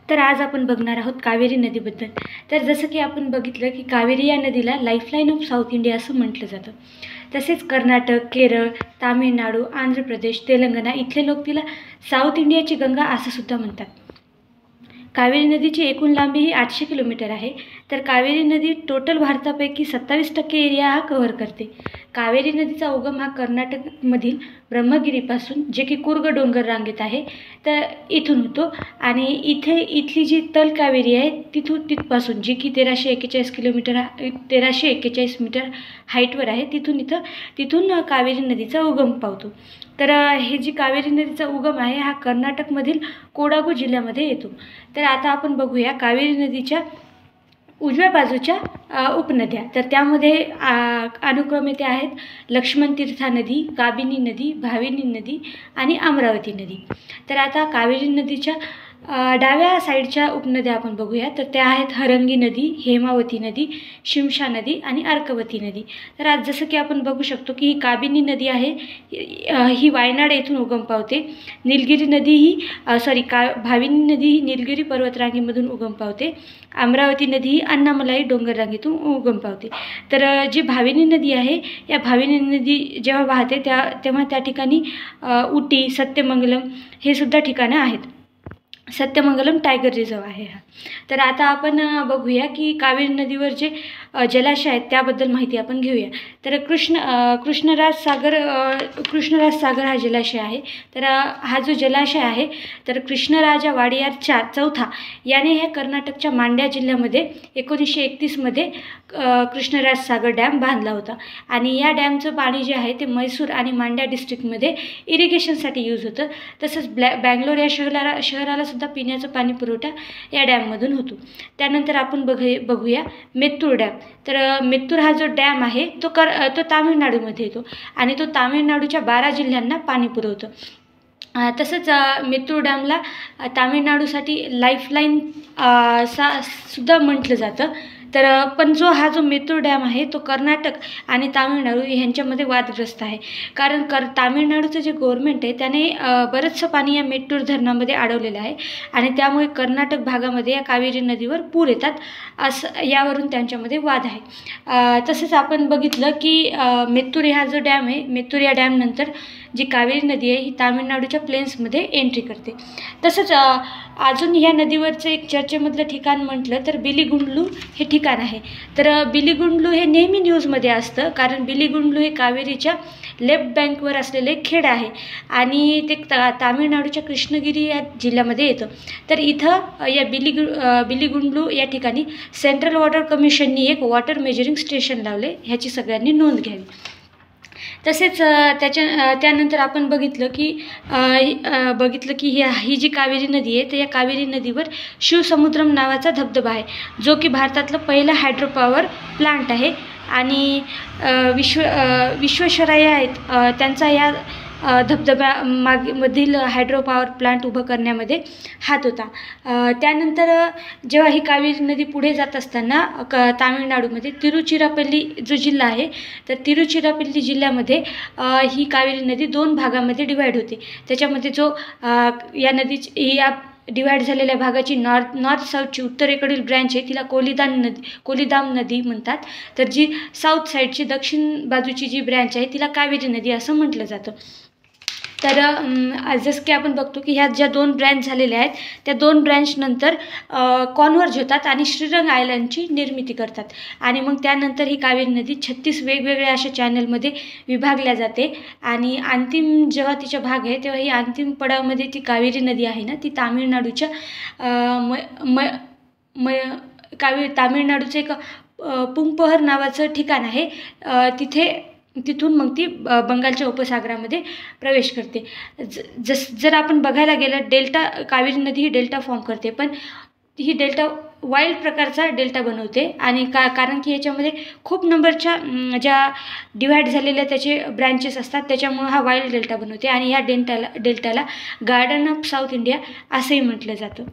तर आज आपण बघणार आहोत कावेरी नदीबद्दल। तर जसं की आपण बघितलं की कावेरी या नदीला लाईफलाईन ऑफ साऊथ इंडिया असं म्हटलं जातं। तसेच कर्नाटक, केरळ, तामिळनाडू, आंध्र प्रदेश, तेलंगणा इथले लोक तिला साऊथ इंडियाची गंगा असं सुद्धा म्हणतात। कावेरी नदीची एकूण लांबी ही 800 किलोमीटर आहे। तर कावेरी नदी टोटल भारतापैकी 27% एरिया हा कव्हर करते। कावेरी नदीचा उगम हा कर्नाटकमधील ब्रह्मगिरीपासून, जे की कुर्ग डोंगर रांगेत आहे, तर इथून होतो। आणि इथली जी तल कावेरी आहे तिथपासून, जी की 1341 मीटर हाईटवर आहे, तिथून कावेरी नदीचा उगम पावतो। तर हे जी कावेरी नदीचा उगम आहे हा कर्नाटकमधील कोडागू जिल्ह्यामध्ये येतो। तर आता आपण बघूया कावेरी नदीच्या उजव्या बाजूच्या उपनद्या। तर त्यामध्ये अनुक्रमे त्या आहेत लक्ष्मण तीर्था नदी, काबिनी नदी, भाविनी नदी आणि अमरावती नदी। तर आता कावेरी नदीच्या डाव्या साईडच्या उपनद्या आपण बघूया। तर त्या आहेत हरंगी नदी, हेमावती नदी, शिमशा नदी आणि अर्कवती नदी। तर आज जसं की आपण बघू शकतो की ही काबिनी नदी आहे, ही वायनाड येथून उगम पावते। निलगिरी नदी ही भाविनी नदी ही निलगिरी पर्वतरांगेमधून उगम पावते। अमरावती नदी ही अण्णामलाई डोंगर रांगेतून उगम पावते। तर जी भाविनी नदी आहे, या भाविनी नदी जेव्हा वाहते तेव्हा त्या ठिकाणी उटी, सत्यमंगलम हे सुद्धा ठिकाणं आहेत। सत्यमंगलम टायगर रिझर्व आहे हा। तर आता आपण बघूया की कावेरी नदीवर जे जलाशय आहेत त्याबद्दल माहिती आपण घेऊया। तर कृष्णराज सागर हा जलाशय आहे। तर हा जो जलाशय आहे, तर कृष्णराजा वाडियार चौथा याने ह्या कर्नाटकच्या मांड्या जिल्ह्यामध्ये 1931 मध्ये कृष्णराज सागर डॅम बांधला होता। आणि या डॅमचं पाणी जे आहे ते मैसूर आणि मांड्या डिस्ट्रिक्टमध्ये इरिगेशनसाठी यूज होतं। तसंच बँगलोर या शहराला सुद्धा पिण्याचं पाणी पुरवठा या डॅममधून होतो। त्यानंतर आपण बघूया मेत्तूर डॅम। तर मेत्तूर हा जो डॅम आहे तो तामिळनाडूमध्ये येतो आणि तो तामिळनाडूच्या 12 जिल्ह्यांना पाणी पुरवतो। तसंच मेत्तूर डॅमला तामिळनाडूसाठी लाईफलाईन सुद्धा म्हटलं जातं। तर पण हा जो मेत्तूर डॅम आहे तो कर्नाटक आणि तामिळनाडू यांच्यामध्ये वादग्रस्त आहे। कारण तामिळनाडूचं जे गव्हर्नमेंट आहे त्याने बरंचसं पाणी या मेत्तूर धरणामध्ये अडवलेलं आहे आणि त्यामुळे कर्नाटक भागामध्ये या कावेरी नदीवर पूर येतात, असं यावरून त्यांच्यामध्ये वाद आहे। तसंच आपण बघितलं की मेत्तूर हा जो डॅम आहे, मेत्तूर या डॅमनंतर जी कावेरी नदी आहे ही तामिळनाडूच्या प्लेन्समध्ये एंट्री करते। तसंच अजून या नदीवरचं एक चर्चेमधलं ठिकाण म्हटलं तर बिलीगुंडलू हे ठिकाण आहे। तर बिलीगुंडलू हे नेहमी न्यूजमध्ये असतं, कारण बिलीगुंडलू हे कावेरीच्या लेफ्ट बँकवर असलेले खेड आहे आणि ते तामिळनाडूच्या कृष्णगिरी या जिल्ह्यामध्ये येतं। तर इथं या बिलीगुंडलू या ठिकाणी सेंट्रल वॉटर कमिशननी एक वॉटर मेजरिंग स्टेशन लावले, ह्याची सगळ्यांनी नोंद घ्यावी। तसेच त्यानंतर आपण बघितलं की ही जी कावेरी नदी आहे, तर या कावेरी नदीवर शिवसमुद्रम नावाचा धबधबा आहे, जो की भारतातलं पहिलं हायड्रो पॉवर प्लांट आहे। आणि विश्वेश्वरय्या आहेत त्यांचा या धबधब्यामधील हायड्रो पॉवर प्लांट उभं करण्यामध्ये हात होता। त्यानंतर जेव्हा ही कावेरी नदी पुढे जात असताना तामिळनाडूमध्ये तिरुचिरापल्ली जो जिल्हा आहे, तर तिरुचिरापल्ली जिल्ह्यामध्ये ही कावेरी नदी 2 भागामध्ये डिवाईड होते। त्याच्यामध्ये जो या नदीची डिवाईड झालेल्या भागाची नॉर्थ साऊथची उत्तरेकडील ब्रँच आहे तिला कोलीदाम नदी म्हणतात। तर जी साऊथ साईडची दक्षिण बाजूची जी ब्रँच आहे तिला कावेरी नदी असं म्हटलं जातं। तर जसं की आपण बघतो की ह्या ज्या 2 ब्रँच झालेल्या आहेत त्या 2 ब्रँच नंतर कॉन्व्हर्ज होतात आणि श्रीरंग आयलंडची निर्मिती करतात। आणि मग त्यानंतर ही कावेरी नदी 36 वेगवेगळ्या अशा चॅनलमध्ये विभागल्या जाते। आणि अंतिम जेव्हा तिचा भाग आहे तेव्हा ही अंतिम पडावामध्ये ती कावेरी नदी आहे ना, ती तामिळनाडूच्या तामिळनाडूचं एक पुंपहर नावाचं ठिकाण आहे, तिथून मग ती बंगालच्या उपसागरामध्ये प्रवेश करते। जर आपण बघायला गेलं कावेरी नदी ही डेल्टा फॉर्म करते, पण ही डेल्टा वाईल्ड प्रकारचा डेल्टा बनवते। आणि कारण की याच्यामध्ये खूप नंबरच्या ज्या डिवाईड झालेल्या त्याचे ब्रँचेस असतात, त्याच्यामुळे हा वाईल्ड डेल्टा बनवते। आणि या डेल्टाला गार्डन ऑफ साऊथ इंडिया असंही म्हटलं जातं।